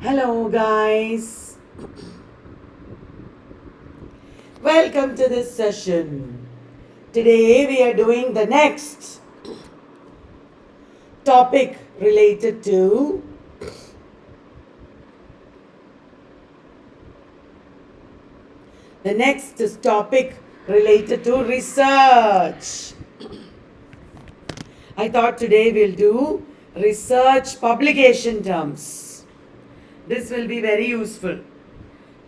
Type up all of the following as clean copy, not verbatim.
Hello guys, welcome to this session. Today we are doing the next topic related to research. I thought today we'll do research publication terms. This will be very useful.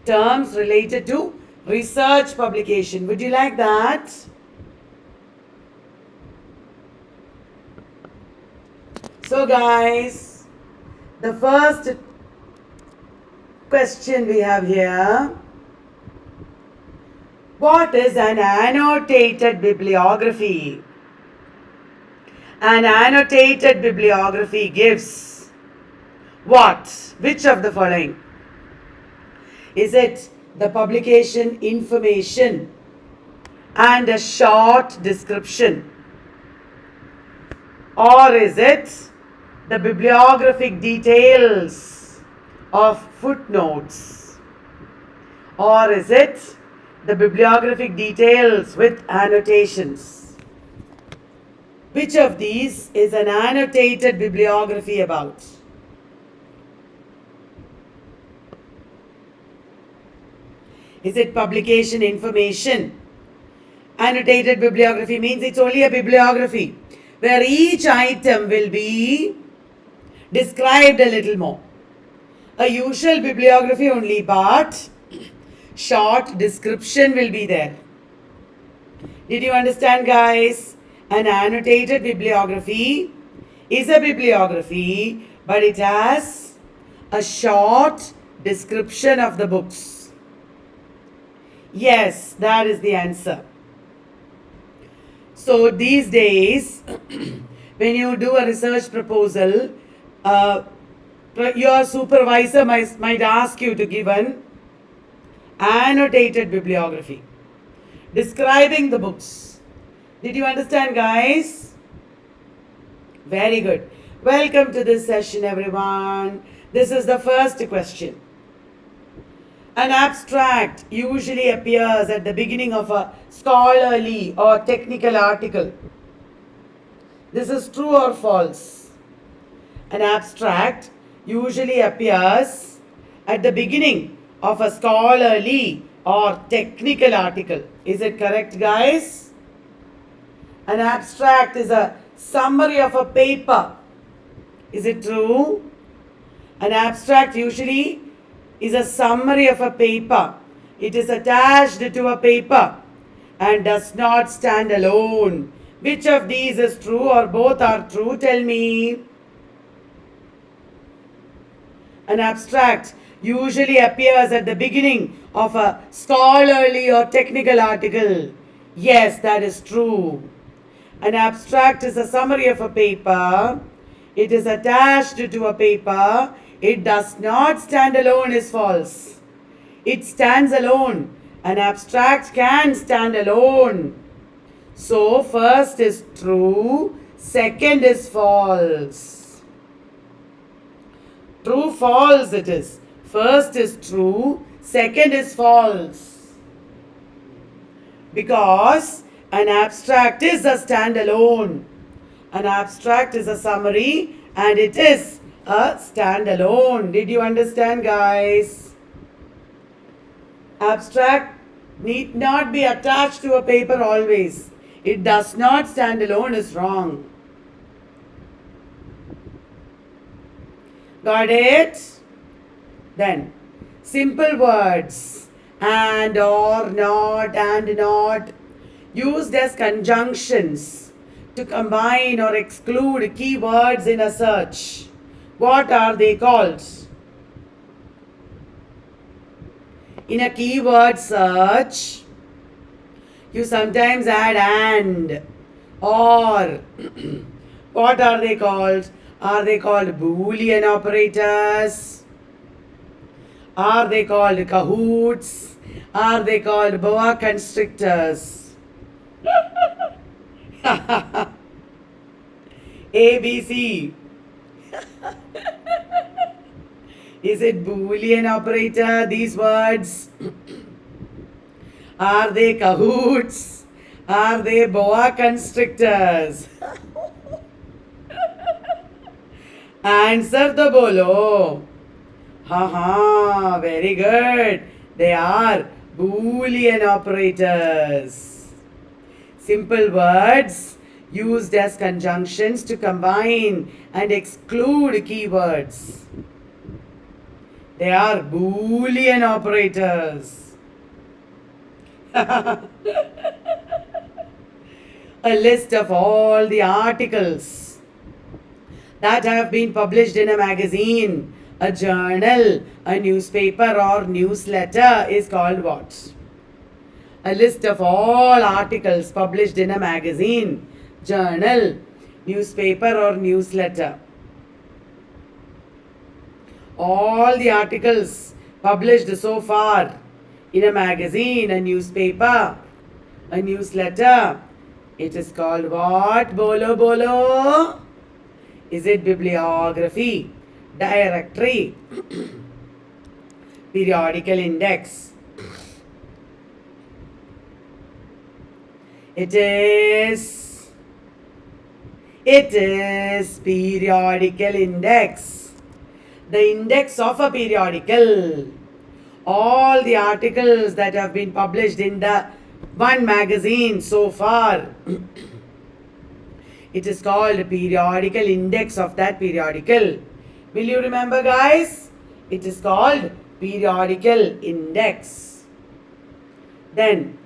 Terms related to research publication. Would you like that? So guys, the first question we have here. What is an annotated bibliography? An annotated bibliography gives what? Which of the following? Is it the publication information and a short description? Or is it the bibliographic details of footnotes? Or is it the bibliographic details with annotations? Which of these is an annotated bibliography about? Is it publication information? Annotated bibliography means it's only a bibliography where each item will be described a little more. A usual bibliography only, but short description will be there. Did you understand, guys? An annotated bibliography is a bibliography, but it has a short description of the books. Yes, that is the answer. So these days, when you do a research proposal, your supervisor might ask you to give an annotated bibliography describing the books. Did you understand, guys? Very good. Welcome to this session, everyone. This is the first question. An abstract usually appears at the beginning of a scholarly or technical article. This is true or false? An abstract usually appears at the beginning of a scholarly or technical article. Is it correct, guys? An abstract is a summary of a paper. Is it true? An abstract usually is a summary of a paper. It is attached to a paper and does not stand alone. Which of these is true or both are true? Tell me. An abstract usually appears at the beginning of a scholarly or technical article. Yes, that is true. An abstract is a summary of a paper. It is attached to a paper. It does not stand alone is false. It stands alone. An abstract can stand alone. So first is true, second is false. True, false it is. First is true, second is false. Because an abstract is a standalone. An abstract is a summary and it is a standalone. Did you understand, guys? Abstract need not be attached to a paper always. It does not stand alone is wrong. Got it? Then, simple words and, or, not, and, not, used as conjunctions to combine or exclude keywords in a search. What are they called? In a keyword search, you sometimes add and, or. What are they called? Are they called Boolean operators? Are they called cahoots? Are they called boa constrictors? ABC. Is it Boolean operator, these words? Are they cahoots? Are they boa constrictors? Answer the bolo. Ha, very good. They are Boolean operators. Simple words used as conjunctions to combine and exclude keywords. They are Boolean operators. A list of all the articles that have been published in a magazine, a journal, a newspaper or newsletter is called what? A list of all articles published in a magazine, journal, newspaper or newsletter. All the articles published so far in a magazine, a newspaper, a newsletter, it is called what? Bolo bolo. Is it bibliography, directory, periodical index? It is periodical index. The index of a periodical. All the articles that have been published in the one magazine so far. It is called periodical index of that periodical. Will you remember, guys? It is called periodical index. Then,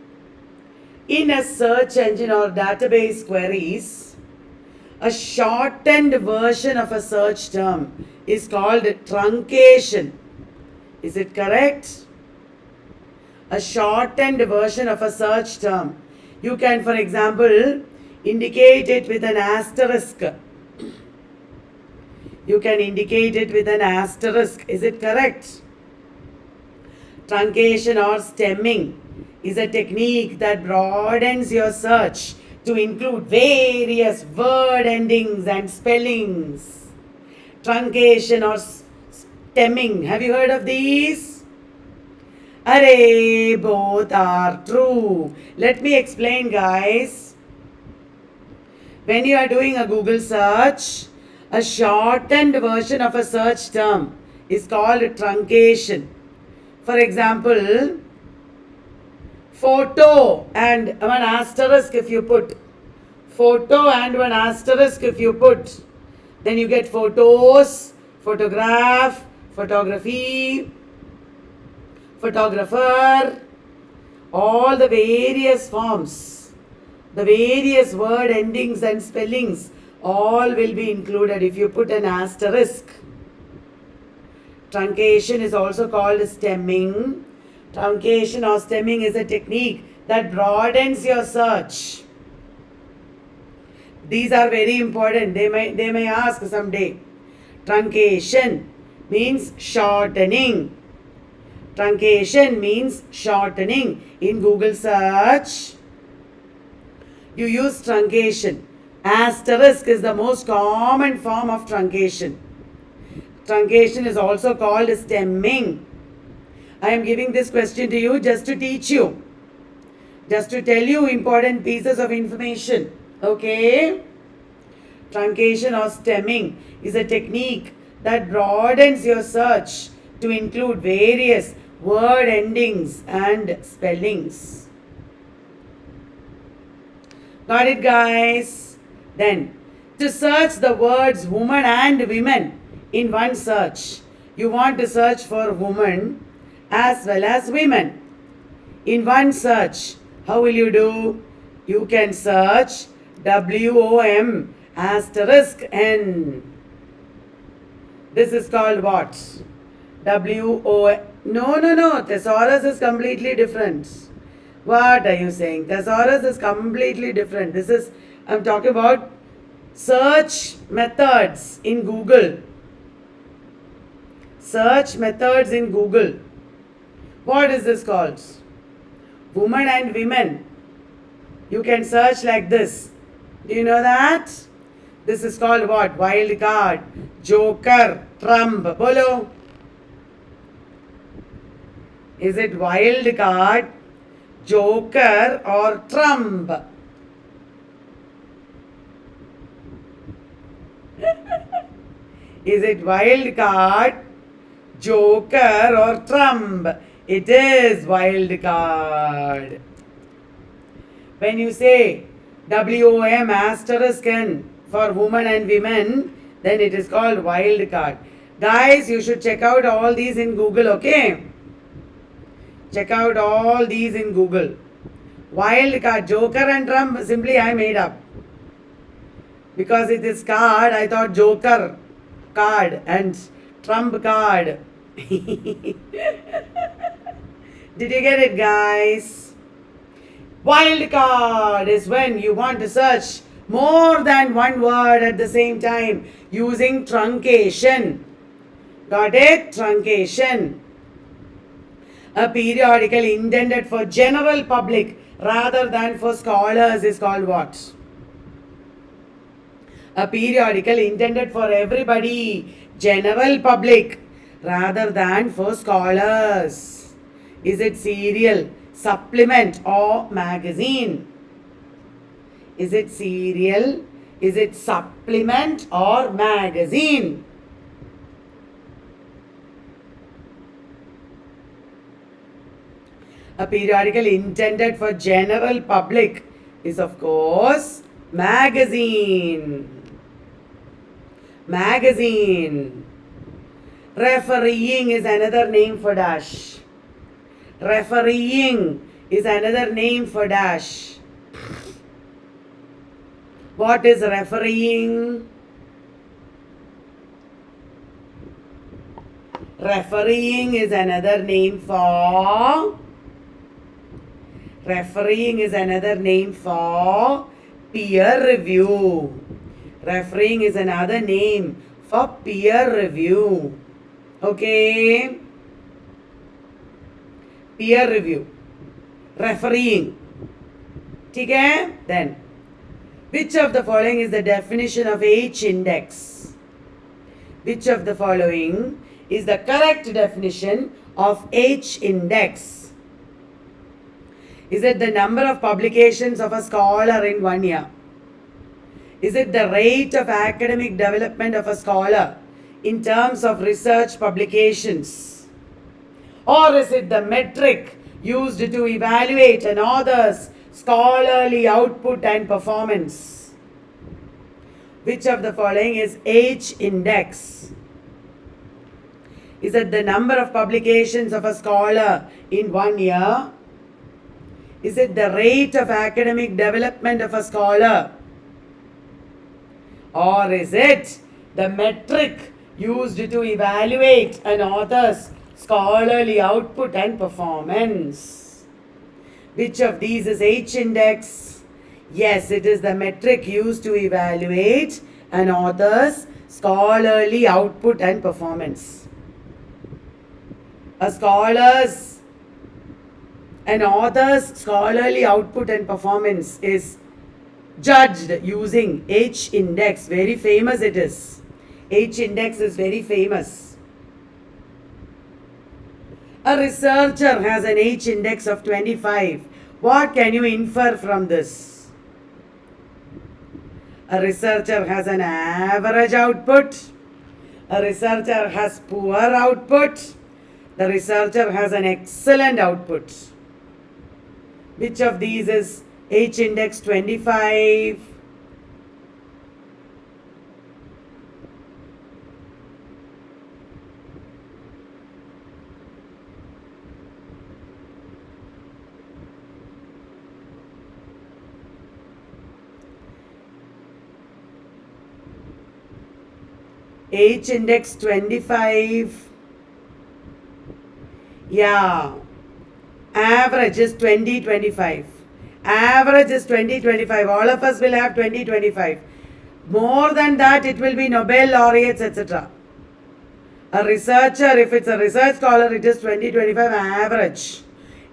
in a search engine or database queries, a shortened version of a search term is called truncation. Is it correct? A shortened version of a search term. You can, for example, indicate it with an asterisk. You can indicate it with an asterisk. Is it correct? Truncation or stemming is a technique that broadens your search to include various word endings and spellings. Truncation or stemming. Have you heard of these? Array, both are true. Let me explain, guys. When you are doing a Google search, a shortened version of a search term is called truncation. For example, photo and one asterisk if you put. Photo and one asterisk if you put. Then you get photos, photograph, photography, photographer, all the various forms, the various word endings and spellings, all will be included if you put an asterisk. Truncation is also called stemming. Truncation or stemming is a technique that broadens your search. These are very important. They may ask someday. Truncation means shortening. Truncation means shortening. In Google search, you use truncation. Asterisk is the most common form of truncation. Truncation is also called stemming. I am giving this question to you just to teach you, just to tell you important pieces of information. Okay? Truncation or stemming is a technique that broadens your search to include various word endings and spellings. Got it, guys? Then, to search the words woman and women in one search, you want to search for woman as well as women. In one search, how will you do? You can search WOM asterisk N. This is called what? WO. No. Thesaurus is completely different. What are you saying? Thesaurus is completely different. I'm talking about search methods in Google. Search methods in Google. What is this called? Woman and women. You can search like this. Do you know that? This is called what? Wild card, joker, trump. Bolo. Is it wild card, joker or trump? Is it wild card, joker or trump? It is wild card. When you say WOM asterisk N for woman and women, then it is called wild card. Guys, you should check out all these in Google, okay? Check out all these in Google. Wild card, joker and trump, simply I made up. Because it is card, I thought joker card and trump card. Did you get it, guys? Wild card is when you want to search more than one word at the same time using truncation. Got it? Truncation. A periodical intended for general public rather than for scholars is called what? A periodical intended for everybody, general public rather than for scholars. Is it serial, supplement or magazine? Is it serial? Is it supplement or magazine? A periodical intended for general public is of course magazine. Magazine. Refereeing is another name for dash. Refereeing is another name for dash. What is refereeing? Refereeing is another name for peer review. Refereeing is another name for peer review. Okay? Peer review. Refereeing. Okay? Then, which of the following is the definition of H index? Which of the following is the correct definition of H index? Is it the number of publications of a scholar in 1 year? Is it the rate of academic development of a scholar in terms of research publications? Or is it the metric used to evaluate an author's scholarly output and performance? Which of the following is H index? Is it the number of publications of a scholar in 1 year? Is it the rate of academic development of a scholar? Or is it the metric used to evaluate an author's scholarly output and performance? Which of these is H index? Yes, it is the metric used to evaluate an author's scholarly output and performance. An author's scholarly output and performance is judged using H index. Very famous it is. H index is very famous. A researcher has an H index of 25. What can you infer from this? A researcher has an average output. A researcher has poor output. The researcher has an excellent output. Which of these is H index 25? H index 25. Yeah. Average is 20-25. Average is 20-25. All of us will have 20-25. More than that, it will be Nobel laureates, etc. A researcher, if it's a research scholar, it is 20-25 average.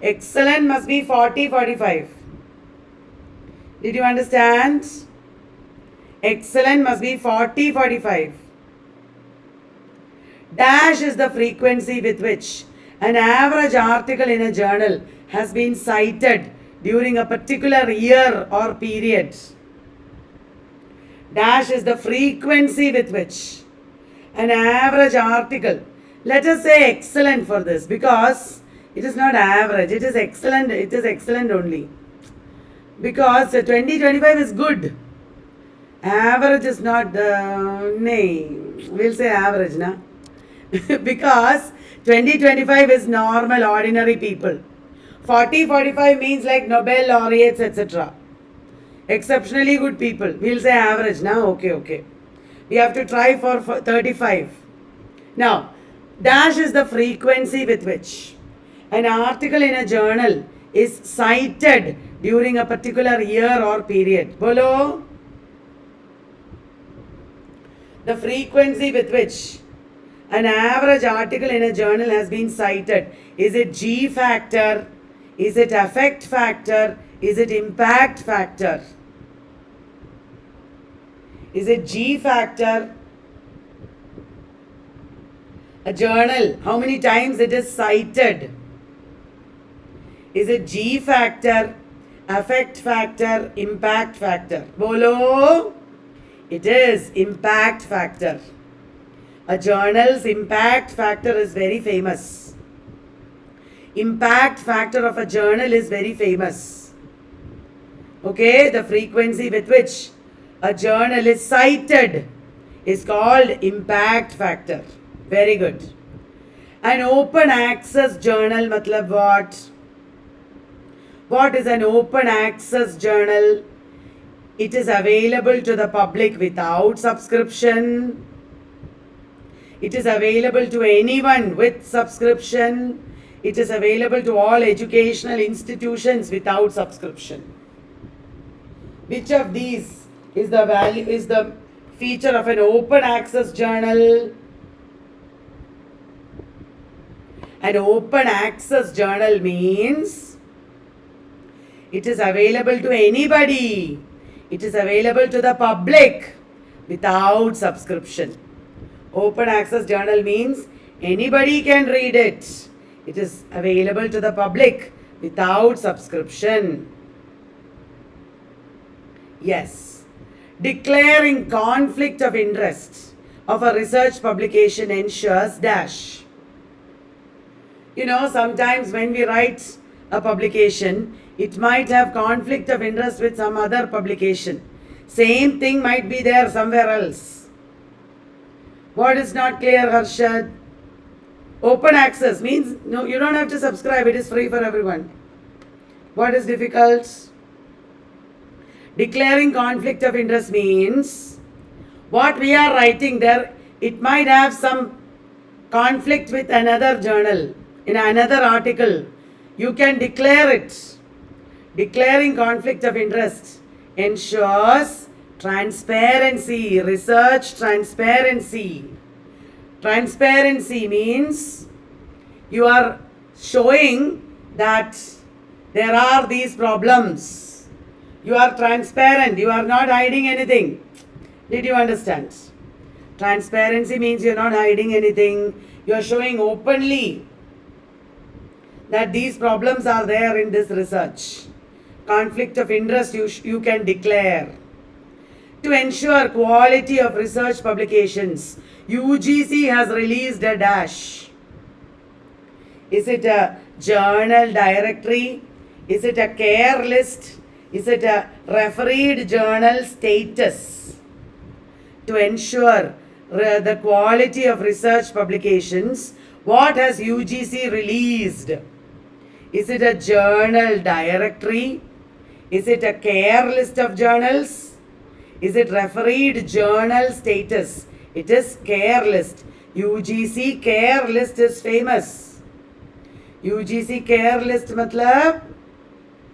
Excellent must be 40-45. Did you understand? Excellent must be 40-45. Dash is the frequency with which An average article in a journal has been cited during a particular year or period. Dash is the frequency with which an average article, let us say excellent for this, because it is not average, it is excellent only. Because 2025 is good. Average is not the name. We'll say average, na? Because 2025 is normal, ordinary people. 40-45 means like Nobel laureates, etc. Exceptionally good people. We'll say average, na? Okay. We have to try for 35. Now, dash is the frequency with which an article in a journal is cited during a particular year or period. Bolo? The frequency with which an average article in a journal has been cited. Is it G factor? Is it affect factor? Is it impact factor? Is it G factor? A journal, how many times it is cited? Is it G factor, affect factor, impact factor? Bolo? It is impact factor. A journal's impact factor is very famous. Impact factor of a journal is very famous. Okay, the frequency with which a journal is cited is called impact factor. Very good. An open access journal, matlab what? What is an open access journal? It is available to the public without subscription. It is available to anyone with subscription. It is available to all educational institutions without subscription. Which of these is the feature of an open access journal? An open access journal means it is available to anybody. It is available to the public without subscription. Open access journal means anybody can read it. It is available to the public without subscription. Yes. Declaring conflict of interest of a research publication ensures dash. You know, sometimes when we write a publication, it might have conflict of interest with some other publication. Same thing might be there somewhere else. What is not clear, Harshad? Open access means no, you don't have to subscribe. It is free for everyone. What is difficult? Declaring conflict of interest means what we are writing there, it might have some conflict with another journal, in another article. You can declare it. Declaring conflict of interest ensures transparency, research transparency. Transparency means you are showing that there are these problems. You are transparent. You are not hiding anything. Did you understand? Transparency means you are not hiding anything. You are showing openly that these problems are there in this research. Conflict of interest you can declare. To ensure quality of research publications, UGC has released a dash. Is it a journal directory? Is it a care list? Is it a refereed journal status? To ensure the quality of research publications, what has UGC released? Is it a journal directory? Is it a care list of journals? Is it refereed journal status? It is care list. UGC care list is famous. UGC care list matlab,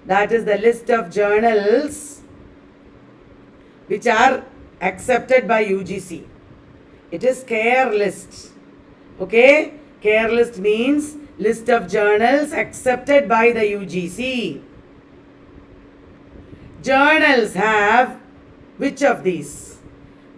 that is the list of journals which are accepted by UGC. It is care list. Okay? Care list means list of journals accepted by the UGC. Journals have which of these?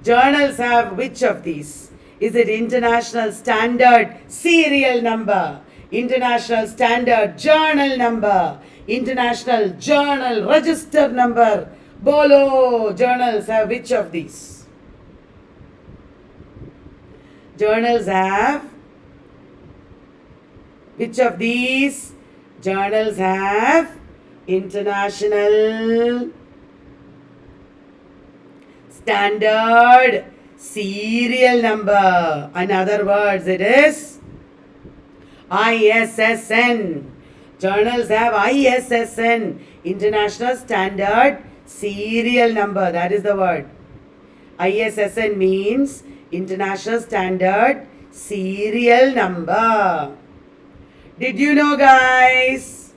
Journals have which of these? Is it international standard serial number? international standard journal number, international journal register number. Bolo, journals have which of these? Journals have which of these? Journals have international standard serial number. In other words, it is ISSN. Journals have ISSN, International Standard Serial Number. That is the word. ISSN means International Standard Serial Number. Did you know, guys?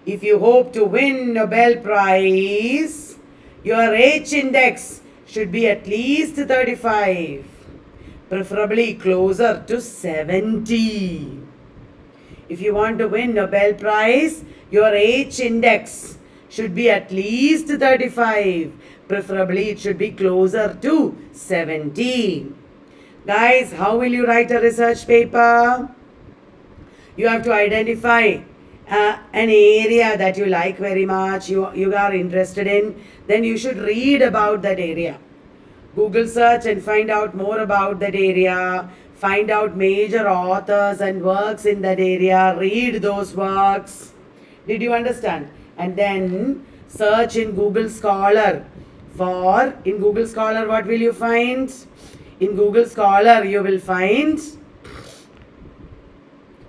If you hope to win Nobel Prize, your H index should be at least 35, preferably closer to 70. If you want to win Nobel Prize, your H index should be at least 35, preferably it should be closer to 70. Guys, how will you write a research paper? You have to identify an area that you like very much, you are interested in, then you should read about that area. Google search and find out more about that area, find out major authors and works in that area, read those works. Did you understand? And then search in Google Scholar in Google Scholar what will you find? In Google Scholar you will find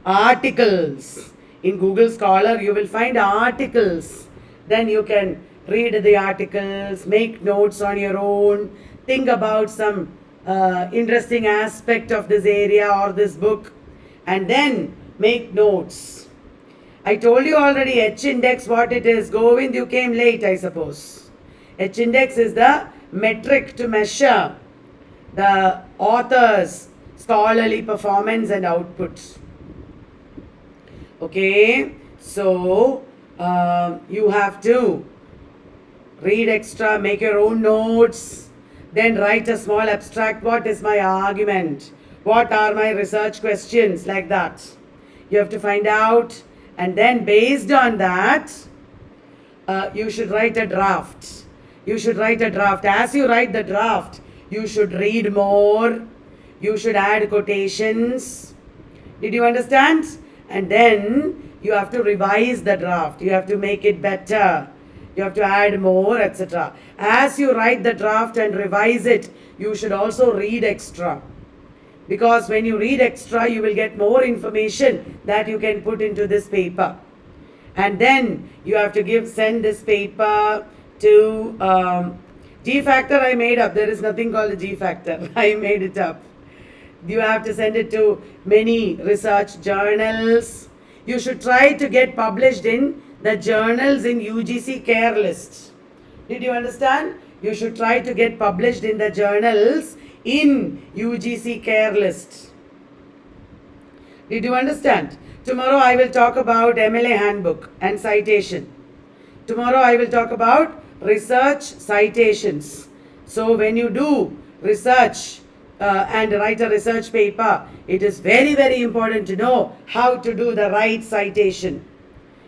articles. In Google Scholar you will find articles. Then you can read the articles, make notes on your own, think about some interesting aspect of this area or this book, and then make notes. I told you already H index what it is. Govind, you came late, I suppose. H index is the metric to measure the author's scholarly performance and output. Okay, so you have to read extra, make your own notes, then write a small abstract. What is my argument? What are my research questions? Like that. You have to find out, and then based on that, you should write a draft. You should write a draft. As you write the draft, you should read more. You should add quotations. Did you understand? And then you have to revise the draft. You have to make it better. You have to add more, etc. As you write the draft and revise it, you should also read extra. Because when you read extra, you will get more information that you can put into this paper. And then you have to send this paper to G factor I made up. There is nothing called a G factor. I made it up. You have to send it to many research journals. You should try to get published in the journals in UGC care list. Did you understand? You should try to get published in the journals in UGC care list. Did you understand? Tomorrow I will talk about MLA handbook and citation. Tomorrow I will talk about research citations. So when you do research and write a research paper, it is very, very important to know how to do the right citation.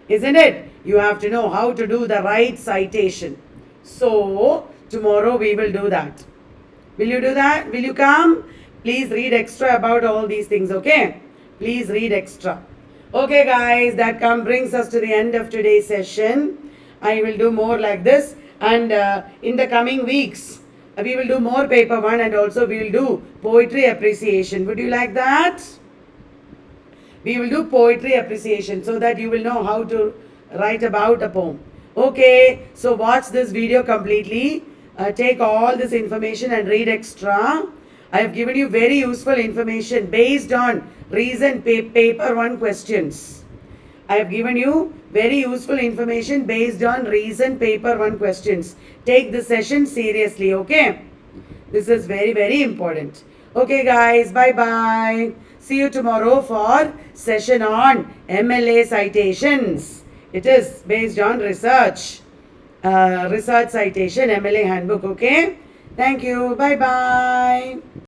Isn't it? You have to know how to do the right citation. So tomorrow we will do that. Will you do that? Will you come? Please read extra about all these things, okay? Please read extra. Okay guys, that brings us to the end of today's session. I will do more like this, and in the coming weeks we will do more paper 1, and also we will do poetry appreciation. Would you like that? We will do poetry appreciation so that you will know how to write about a poem. Okay, so watch this video completely. Take all this information and read extra. I have given you very useful information based on recent paper 1 questions. I have given you very useful information based on recent paper 1 questions. Take this session seriously, okay? This is very, very important. Okay guys, bye-bye. See you tomorrow for session on MLA citations. It is based on research citation, MLA handbook, okay? Thank you. Bye-bye.